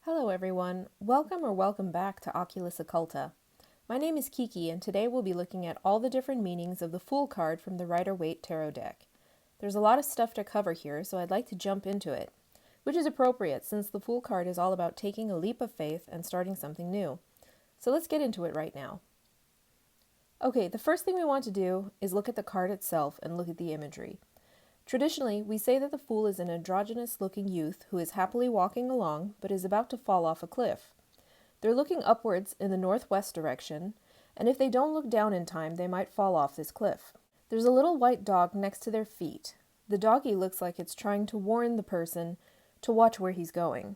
Hello everyone, welcome back to Oculus Occulta. My name is KiKi and today we'll be looking at all the different meanings of the Fool card from the Rider-Waite Tarot deck. There's a lot of stuff to cover here, so I'd like to jump into it, which is appropriate since the Fool card is all about taking a leap of faith and starting something new. So let's get into it right now. Okay, the first thing we want to do is look at the card itself and look at the imagery. Traditionally, we say that the Fool is an androgynous-looking youth who is happily walking along, but is about to fall off a cliff. They're looking upwards in the northwest direction, and if they don't look down in time, they might fall off this cliff. There's a little white dog next to their feet. The doggy looks like it's trying to warn the person to watch where he's going.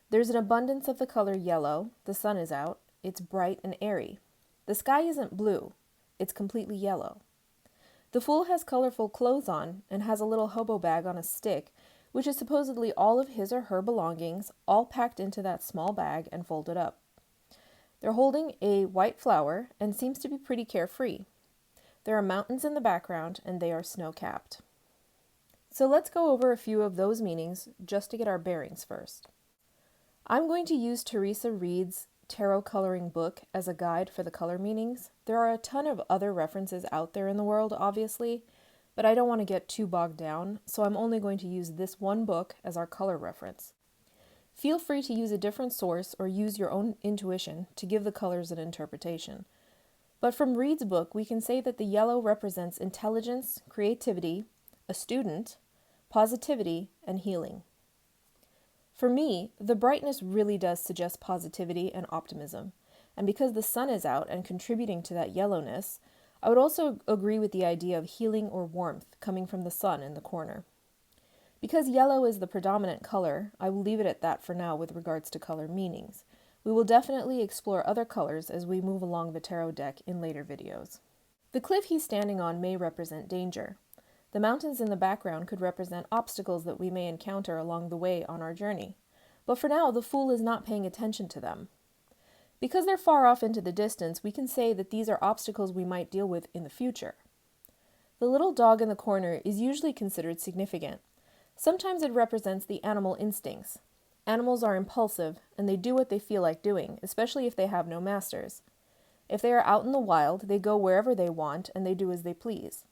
There's an abundance of the color yellow. The sun is out. It's bright and airy. The sky isn't blue. It's completely yellow. The Fool has colorful clothes on and has a little hobo bag on a stick, which is supposedly all of his or her belongings, all packed into that small bag and folded up. They're holding a white flower and seems to be pretty carefree. There are mountains in the background and they are snow-capped. So let's go over a few of those meanings just to get our bearings first. I'm going to use Teresa Reed's tarot coloring book as a guide for the color meanings. There are a ton of other references out there in the world, obviously, but I don't want to get too bogged down, so I'm only going to use this one book as our color reference. Feel free to use a different source or use your own intuition to give the colors an interpretation. But from Reed's book, we can say that the yellow represents intelligence, creativity, a student, positivity, and healing. For me, the brightness really does suggest positivity and optimism, and because the sun is out and contributing to that yellowness, I would also agree with the idea of healing or warmth coming from the sun in the corner. Because yellow is the predominant color, I will leave it at that for now with regards to color meanings. We will definitely explore other colors as we move along the tarot deck in later videos. The cliff he's standing on may represent danger. The mountains in the background could represent obstacles that we may encounter along the way on our journey. But for now, the Fool is not paying attention to them. Because they're far off into the distance, we can say that these are obstacles we might deal with in the future. The little dog in the corner is usually considered significant. Sometimes it represents the animal instincts. Animals are impulsive, and they do what they feel like doing, especially if they have no masters. If they are out in the wild, they go wherever they want, and they do as they please.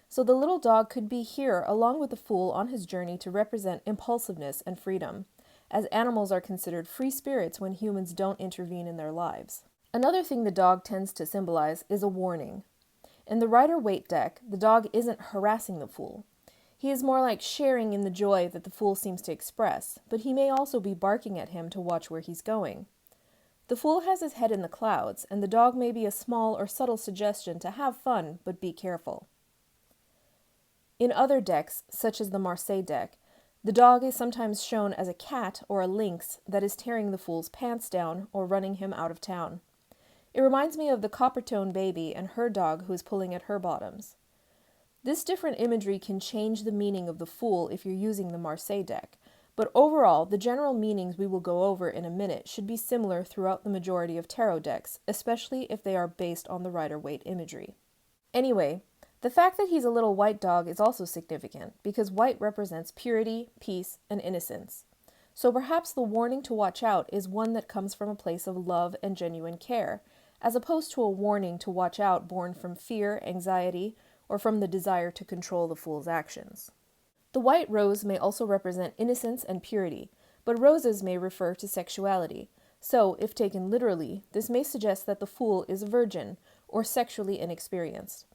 So the little dog could be here along with the Fool on his journey to represent impulsiveness and freedom, as animals are considered free spirits when humans don't intervene in their lives. Another thing the dog tends to symbolize is a warning. In the Rider-Waite deck, the dog isn't harassing the Fool. He is more like sharing in the joy that the Fool seems to express, but he may also be barking at him to watch where he's going. The Fool has his head in the clouds, and the dog may be a small or subtle suggestion to have fun, but be careful. In other decks, such as the Marseille deck, the dog is sometimes shown as a cat or a lynx that is tearing the Fool's pants down or running him out of town. It reminds me of the Coppertone baby and her dog who is pulling at her bottoms. This different imagery can change the meaning of the Fool if you're using the Marseille deck, but overall, the general meanings we will go over in a minute should be similar throughout the majority of tarot decks, especially if they are based on the Rider-Waite imagery. Anyway, the fact that he's a little white dog is also significant, because white represents purity, peace, and innocence. So perhaps the warning to watch out is one that comes from a place of love and genuine care, as opposed to a warning to watch out born from fear, anxiety, or from the desire to control the Fool's actions. The white rose may also represent innocence and purity, but roses may refer to sexuality. So, if taken literally, this may suggest that the Fool is a virgin, or sexually inexperienced.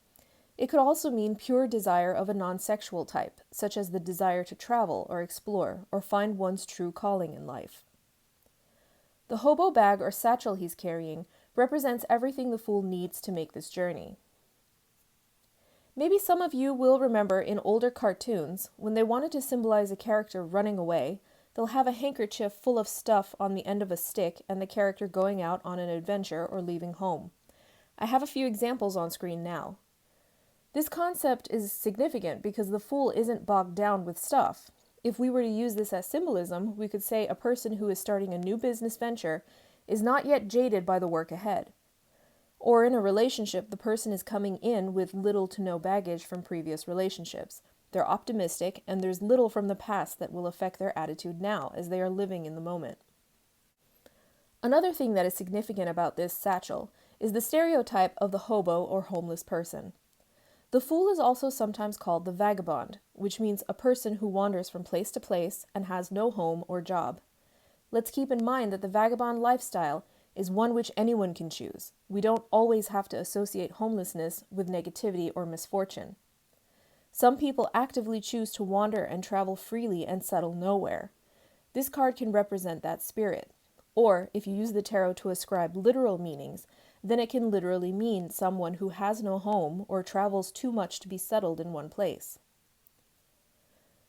It could also mean pure desire of a non-sexual type, such as the desire to travel or explore or find one's true calling in life. The hobo bag or satchel he's carrying represents everything the Fool needs to make this journey. Maybe some of you will remember in older cartoons, when they wanted to symbolize a character running away, they'll have a handkerchief full of stuff on the end of a stick and the character going out on an adventure or leaving home. I have a few examples on screen now. This concept is significant because the Fool isn't bogged down with stuff. If we were to use this as symbolism, we could say a person who is starting a new business venture is not yet jaded by the work ahead. Or in a relationship, the person is coming in with little to no baggage from previous relationships. They're optimistic, and there's little from the past that will affect their attitude now, as they are living in the moment. Another thing that is significant about this satchel is the stereotype of the hobo or homeless person. The fool is also sometimes called the vagabond, which means a person who wanders from place to place and has no home or job. Let's keep in mind that the vagabond lifestyle is one which anyone can choose. We don't always have to associate homelessness with negativity or misfortune. Some people actively choose to wander and travel freely and settle nowhere. This card can represent that spirit. Or, if you use the tarot to ascribe literal meanings, then it can literally mean someone who has no home or travels too much to be settled in one place.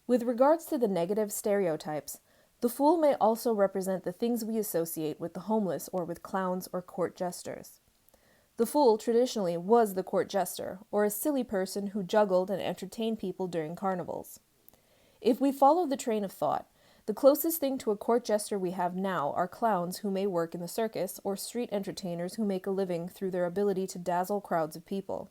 With regards to the negative stereotypes, the fool may also represent the things we associate with the homeless or with clowns or court jesters. The fool traditionally was the court jester, or a silly person who juggled and entertained people during carnivals. If we follow the train of thought, the closest thing to a court jester we have now are clowns who may work in the circus or street entertainers who make a living through their ability to dazzle crowds of people.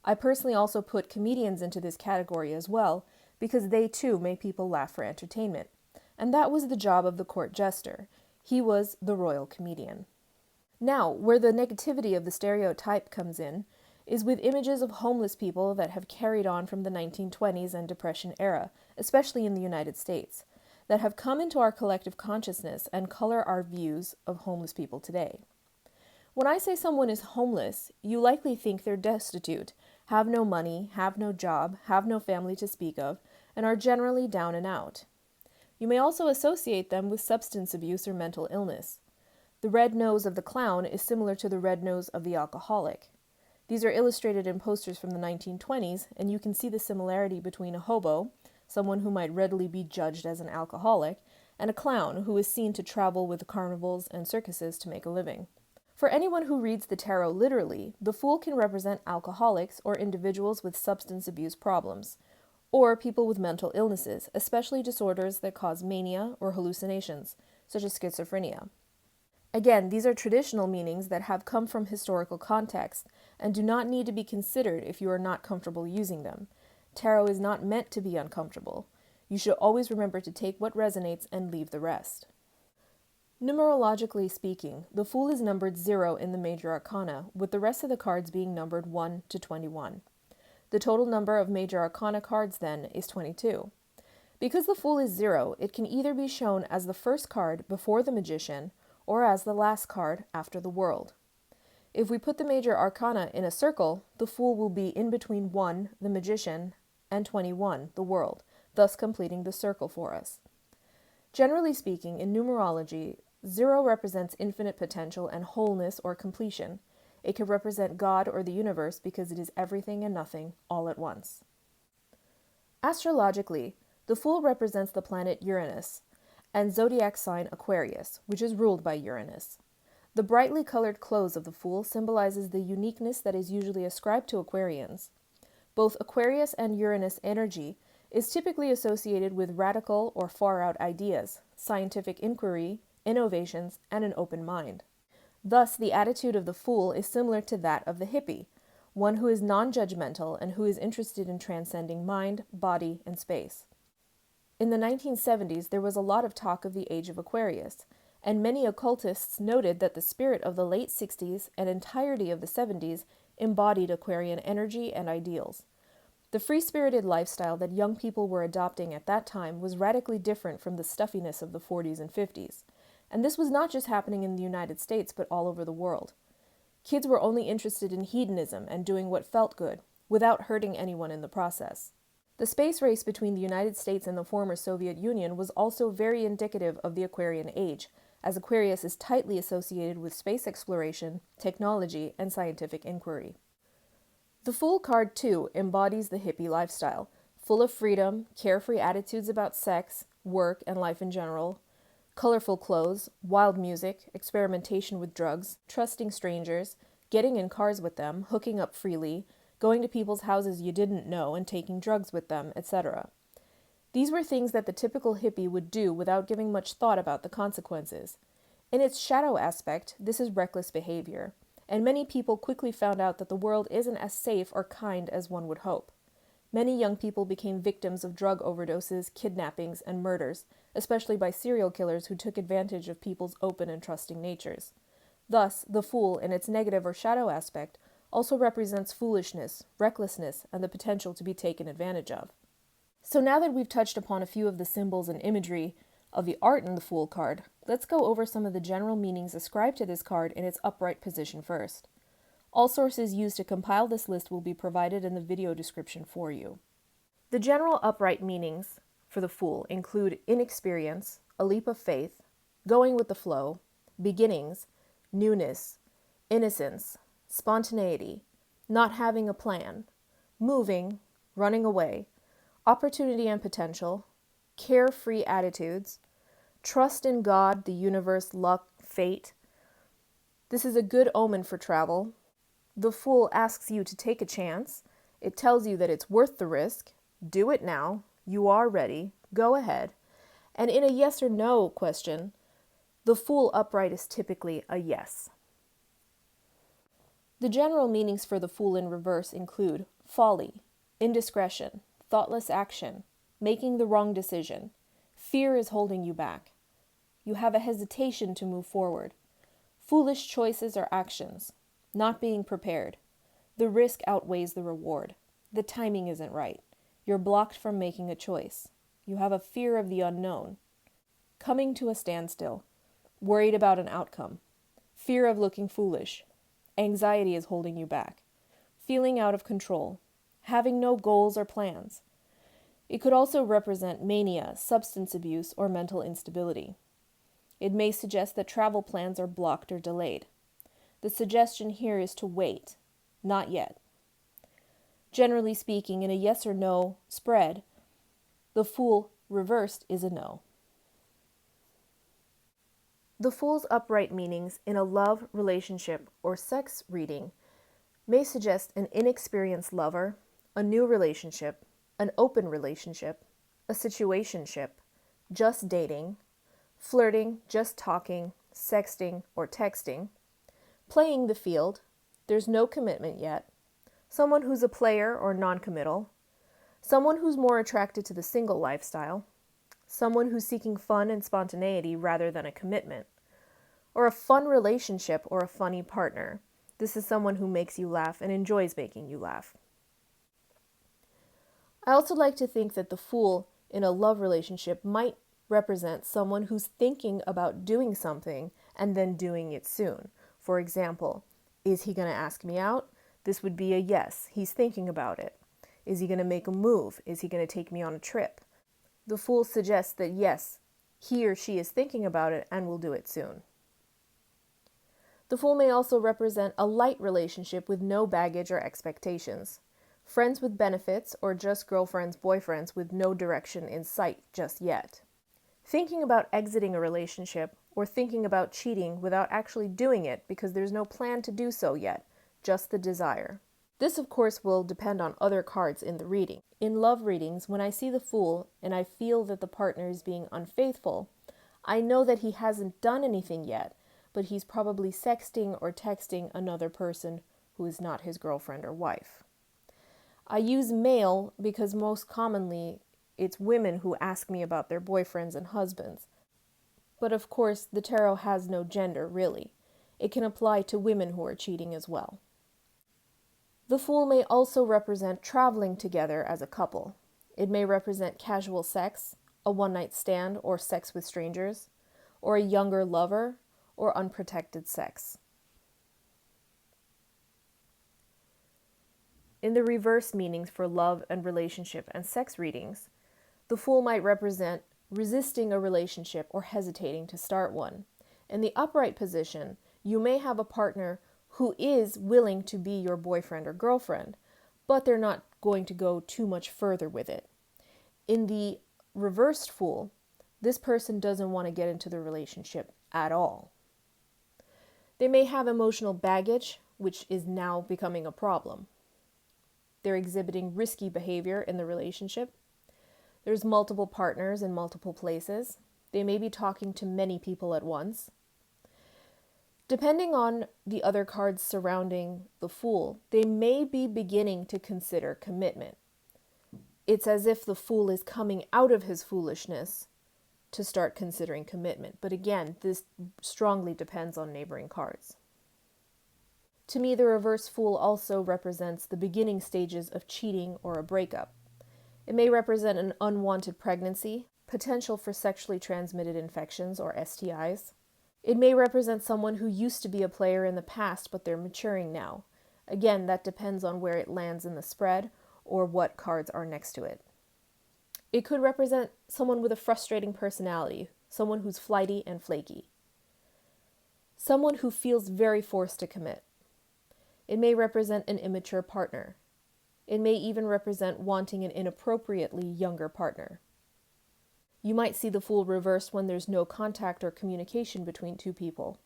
I personally also put comedians into this category as well, because they too make people laugh for entertainment. And that was the job of the court jester. He was the royal comedian. Now, where the negativity of the stereotype comes in is with images of homeless people that have carried on from the 1920s and Depression era, especially in the United States, that have come into our collective consciousness and color our views of homeless people today. When I say someone is homeless, you likely think they're destitute, have no money, have no job, have no family to speak of, and are generally down and out. You may also associate them with substance abuse or mental illness. The red nose of the clown is similar to the red nose of the alcoholic. These are illustrated in posters from the 1920s, and you can see the similarity between a hobo, someone who might readily be judged as an alcoholic, and a clown who is seen to travel with carnivals and circuses to make a living. For anyone who reads the tarot literally, the fool can represent alcoholics or individuals with substance abuse problems, or people with mental illnesses, especially disorders that cause mania or hallucinations, such as schizophrenia. Again, these are traditional meanings that have come from historical context and do not need to be considered if you are not comfortable using them. Tarot is not meant to be uncomfortable. You should always remember to take what resonates and leave the rest. Numerologically speaking, the Fool is numbered 0 in the major arcana, with the rest of the cards being numbered 1 to 21. The total number of major arcana cards, then, is 22. Because the Fool is 0, it can either be shown as the first card before the Magician, or as the last card after the World. If we put the major arcana in a circle, the Fool will be in between 1, the Magician, and 21, the World, thus completing the circle for us. Generally speaking, in numerology, 0 represents infinite potential and wholeness or completion. It can represent God or the universe because it is everything and nothing all at once. Astrologically, the Fool represents the planet Uranus and zodiac sign Aquarius, which is ruled by Uranus. The brightly colored clothes of the Fool symbolizes the uniqueness that is usually ascribed to Aquarians. Both Aquarius and Uranus energy is typically associated with radical or far-out ideas, scientific inquiry, innovations, and an open mind. Thus, the attitude of the Fool is similar to that of the hippie, one who is non-judgmental and who is interested in transcending mind, body, and space. In the 1970s, there was a lot of talk of the age of Aquarius, and many occultists noted that the spirit of the late 60s and entirety of the 70s embodied Aquarian energy and ideals. The free-spirited lifestyle that young people were adopting at that time was radically different from the stuffiness of the 40s and 50s. And this was not just happening in the United States, but all over the world. Kids were only interested in hedonism and doing what felt good, without hurting anyone in the process. The space race between the United States and the former Soviet Union was also very indicative of the Aquarian age, as Aquarius is tightly associated with space exploration, technology, and scientific inquiry. The Fool card, too, embodies the hippie lifestyle, full of freedom, carefree attitudes about sex, work, and life in general, colorful clothes, wild music, experimentation with drugs, trusting strangers, getting in cars with them, hooking up freely, going to people's houses you didn't know and taking drugs with them, etc. These were things that the typical hippie would do without giving much thought about the consequences. In its shadow aspect, this is reckless behavior, and many people quickly found out that the world isn't as safe or kind as one would hope. Many young people became victims of drug overdoses, kidnappings, and murders, especially by serial killers who took advantage of people's open and trusting natures. Thus, the Fool, in its negative or shadow aspect, also represents foolishness, recklessness, and the potential to be taken advantage of. So now that we've touched upon a few of the symbols and imagery of the art in the Fool card, let's go over some of the general meanings ascribed to this card in its upright position first. All sources used to compile this list will be provided in the video description for you. The general upright meanings for the Fool include inexperience, a leap of faith, going with the flow, beginnings, newness, innocence, spontaneity, not having a plan, moving, running away, opportunity and potential, carefree attitudes, trust in God, the universe, luck, fate. This is a good omen for travel. The Fool asks you to take a chance. It tells you that it's worth the risk. Do it now. You are ready. Go ahead. And in a yes or no question, the Fool upright is typically a yes. The general meanings for the Fool in reverse include folly, indiscretion, thoughtless action, making the wrong decision. Fear is holding you back. You have a hesitation to move forward. Foolish choices or actions. Not being prepared. The risk outweighs the reward. The timing isn't right. You're blocked from making a choice. You have a fear of the unknown. Coming to a standstill. Worried about an outcome. Fear of looking foolish. Anxiety is holding you back. Feeling out of control. Having no goals or plans. It could also represent mania, substance abuse, or mental instability. It may suggest that travel plans are blocked or delayed. The suggestion here is to wait, not yet. Generally speaking, in a yes or no spread, the Fool reversed is a no. The Fool's upright meanings in a love, relationship, or sex reading may suggest an inexperienced lover, a new relationship, an open relationship, a situationship, just dating, flirting, just talking, sexting, or texting, playing the field, there's no commitment yet, someone who's a player or non-committal, someone who's more attracted to the single lifestyle, someone who's seeking fun and spontaneity rather than a commitment, or a fun relationship or a funny partner. This is someone who makes you laugh and enjoys making you laugh. I also like to think that the Fool in a love relationship might represent someone who's thinking about doing something and then doing it soon. For example, is he going to ask me out? This would be a yes. He's thinking about it. Is he going to make a move? Is he going to take me on a trip? The Fool suggests that yes, he or she is thinking about it and will do it soon. The Fool may also represent a light relationship with no baggage or expectations. Friends with benefits or just girlfriends, boyfriends with no direction in sight just yet. Thinking about exiting a relationship or thinking about cheating without actually doing it because there's no plan to do so yet, just the desire. This, of course, will depend on other cards in the reading. In love readings, when I see the Fool and I feel that the partner is being unfaithful, I know that he hasn't done anything yet, but he's probably sexting or texting another person who is not his girlfriend or wife. I use male because most commonly it's women who ask me about their boyfriends and husbands. But of course, the tarot has no gender, really. It can apply to women who are cheating as well. The Fool may also represent traveling together as a couple. It may represent casual sex, a one-night stand or sex with strangers, or a younger lover, or unprotected sex. In the reverse meanings for love and relationship and sex readings, the Fool might represent resisting a relationship or hesitating to start one. In the upright position, you may have a partner who is willing to be your boyfriend or girlfriend, but they're not going to go too much further with it. In the reversed Fool, this person doesn't want to get into the relationship at all. They may have emotional baggage, which is now becoming a problem. They're exhibiting risky behavior in the relationship. There's multiple partners in multiple places. They may be talking to many people at once. Depending on the other cards surrounding the Fool, they may be beginning to consider commitment. It's as if the Fool is coming out of his foolishness to start considering commitment. But again, this strongly depends on neighboring cards. To me, the reverse Fool also represents the beginning stages of cheating or a breakup. It may represent an unwanted pregnancy, potential for sexually transmitted infections or STIs. It may represent someone who used to be a player in the past, but they're maturing now. Again, that depends on where it lands in the spread or what cards are next to it. It could represent someone with a frustrating personality, someone who's flighty and flaky. Someone who feels very forced to commit. It may represent an immature partner. It may even represent wanting an inappropriately younger partner. You might see the Fool reversed when there's no contact or communication between two people.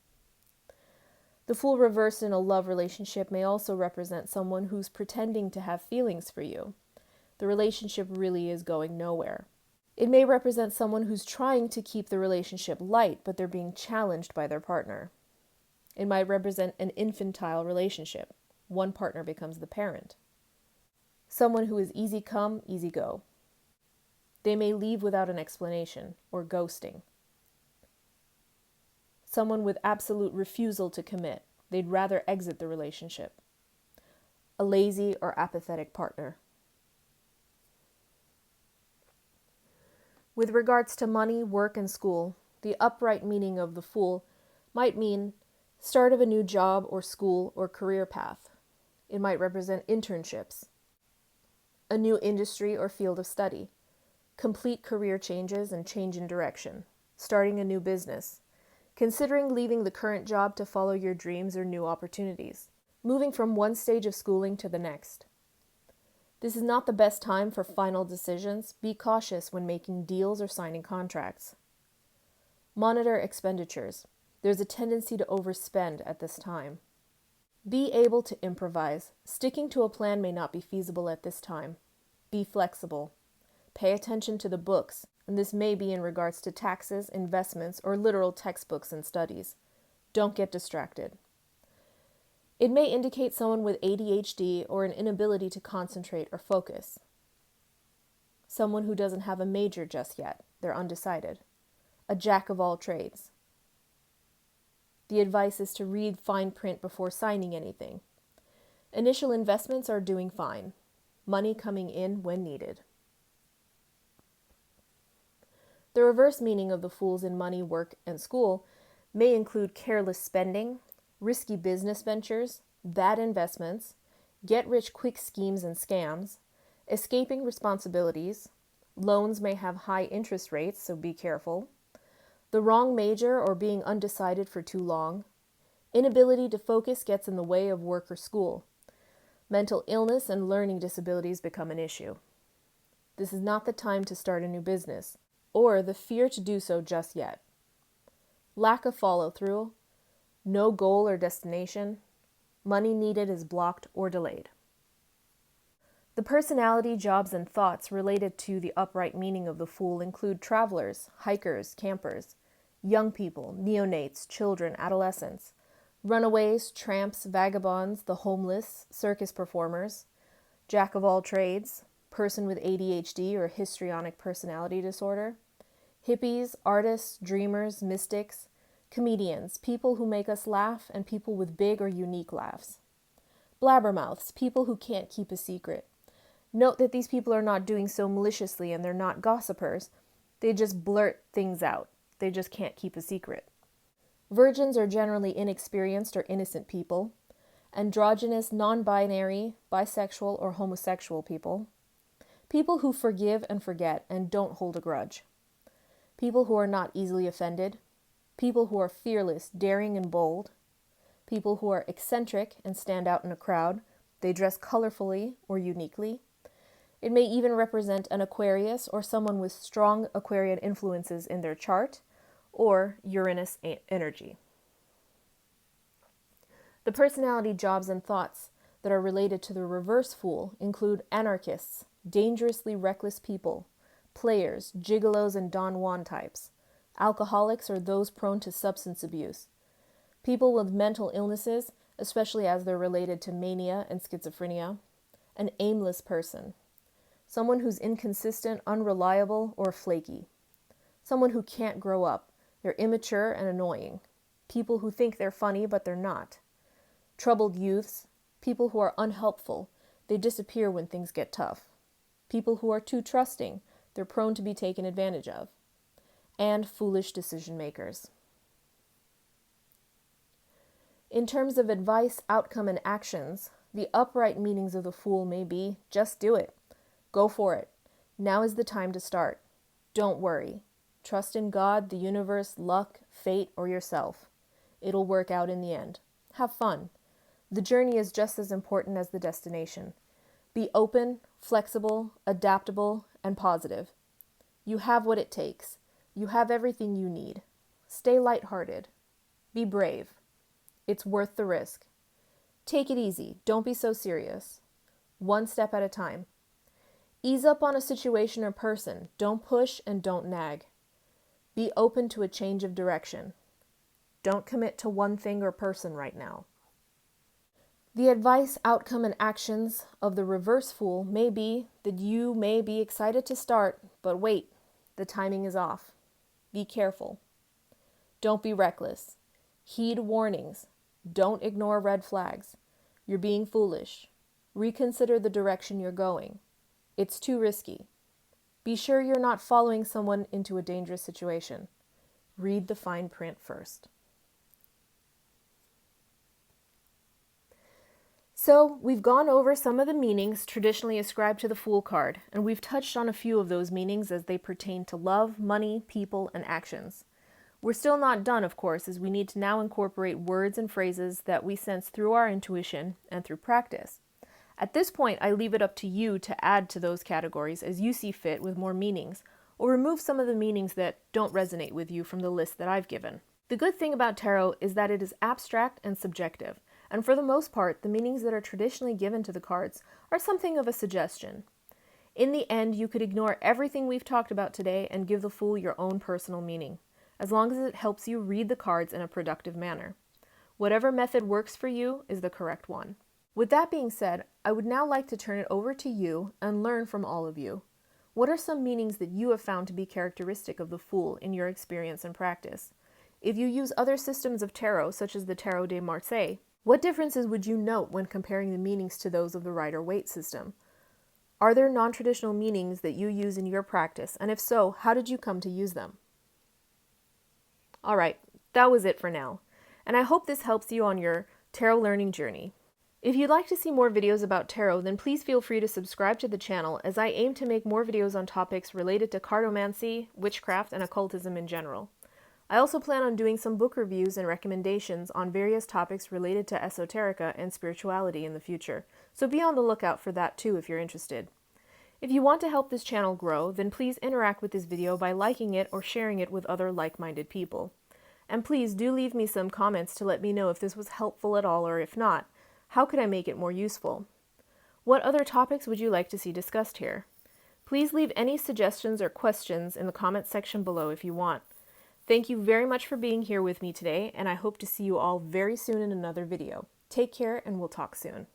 The Fool reversed in a love relationship may also represent someone who's pretending to have feelings for you. The relationship really is going nowhere. It may represent someone who's trying to keep the relationship light, but they're being challenged by their partner. It might represent an infantile relationship. One partner becomes the parent. Someone who is easy come, easy go. They may leave without an explanation, or ghosting. Someone with absolute refusal to commit. They'd rather exit the relationship. A lazy or apathetic partner. With regards to money, work, and school, the upright meaning of the Fool might mean start of a new job or school or career path. It might represent internships, a new industry or field of study, complete career changes and change in direction, starting a new business, considering leaving the current job to follow your dreams or new opportunities, moving from one stage of schooling to the next. This is not the best time for final decisions. Be cautious when making deals or signing contracts. Monitor expenditures. There's a tendency to overspend at this time. Be able to improvise. Sticking to a plan may not be feasible at this time. Be flexible. Pay attention to the books, and this may be in regards to taxes, investments, or literal textbooks and studies. Don't get distracted. It may indicate someone with ADHD or an inability to concentrate or focus. Someone who doesn't have a major just yet. They're undecided. A jack of all trades. The advice is to read fine print before signing anything. Initial investments are doing fine. Money coming in when needed. The reverse meaning of the Fools in money, work, and school may include careless spending, risky business ventures, bad investments, get-rich-quick schemes and scams, escaping responsibilities. Loans may have high interest rates, so be careful. The wrong major or being undecided for too long. Inability to focus gets in the way of work or school. Mental illness and learning disabilities become an issue. This is not the time to start a new business, or the fear to do so just yet. Lack of follow-through, no goal or destination, money needed is blocked or delayed. The personality, jobs, and thoughts related to the upright meaning of the Fool include travelers, hikers, campers, young people, neonates, children, adolescents, runaways, tramps, vagabonds, the homeless, circus performers, jack of all trades, person with ADHD or histrionic personality disorder, hippies, artists, dreamers, mystics, comedians, people who make us laugh, and people with big or unique laughs. Blabbermouths, people who can't keep a secret. Note that these people are not doing so maliciously and they're not gossipers. They just blurt things out. They just can't keep a secret. Virgins are generally inexperienced or innocent people. Androgynous, non-binary, bisexual, or homosexual people. People who forgive and forget and don't hold a grudge. People who are not easily offended. People who are fearless, daring, and bold. People who are eccentric and stand out in a crowd. They dress colorfully or uniquely. It may even represent an Aquarius or someone with strong Aquarian influences in their chart, or Uranus energy. The personality, jobs, and thoughts that are related to the reverse Fool include anarchists, dangerously reckless people, players, gigolos, and Don Juan types, alcoholics or those prone to substance abuse, people with mental illnesses, especially as they're related to mania and schizophrenia, an aimless person, someone who's inconsistent, unreliable, or flaky. Someone who can't grow up. They're immature and annoying. People who think they're funny, but they're not. Troubled youths. People who are unhelpful. They disappear when things get tough. People who are too trusting. They're prone to be taken advantage of. And foolish decision makers. In terms of advice, outcome, and actions, the upright meanings of the Fool may be, just do it. Go for it. Now is the time to start. Don't worry. Trust in God, the universe, luck, fate, or yourself. It'll work out in the end. Have fun. The journey is just as important as the destination. Be open, flexible, adaptable, and positive. You have what it takes. You have everything you need. Stay lighthearted. Be brave. It's worth the risk. Take it easy. Don't be so serious. One step at a time. Ease up on a situation or person. Don't push and don't nag. Be open to a change of direction. Don't commit to one thing or person right now. The advice, outcome, and actions of the reverse Fool may be that you may be excited to start, but wait, the timing is off. Be careful. Don't be reckless. Heed warnings. Don't ignore red flags. You're being foolish. Reconsider the direction you're going. It's too risky. Be sure you're not following someone into a dangerous situation. Read the fine print first. So, we've gone over some of the meanings traditionally ascribed to the Fool card, and we've touched on a few of those meanings as they pertain to love, money, people, and actions. We're still not done, of course, as we need to now incorporate words and phrases that we sense through our intuition and through practice. At this point, I leave it up to you to add to those categories as you see fit with more meanings, or remove some of the meanings that don't resonate with you from the list that I've given. The good thing about tarot is that it is abstract and subjective, and for the most part, the meanings that are traditionally given to the cards are something of a suggestion. In the end, you could ignore everything we've talked about today and give the Fool your own personal meaning, as long as it helps you read the cards in a productive manner. Whatever method works for you is the correct one. With that being said, I would now like to turn it over to you and learn from all of you. What are some meanings that you have found to be characteristic of the Fool in your experience and practice? If you use other systems of tarot, such as the Tarot de Marseille, what differences would you note when comparing the meanings to those of the Rider-Waite system? Are there non-traditional meanings that you use in your practice, and if so, how did you come to use them? Alright, that was it for now, and I hope this helps you on your tarot learning journey. If you'd like to see more videos about tarot, then please feel free to subscribe to the channel, as I aim to make more videos on topics related to cartomancy, witchcraft, and occultism in general. I also plan on doing some book reviews and recommendations on various topics related to esoterica and spirituality in the future, so be on the lookout for that too if you're interested. If you want to help this channel grow, then please interact with this video by liking it or sharing it with other like-minded people. And please do leave me some comments to let me know if this was helpful at all, or if not, how could I make it more useful? What other topics would you like to see discussed here? Please leave any suggestions or questions in the comments section below if you want. Thank you very much for being here with me today, and I hope to see you all very soon in another video. Take care, and we'll talk soon.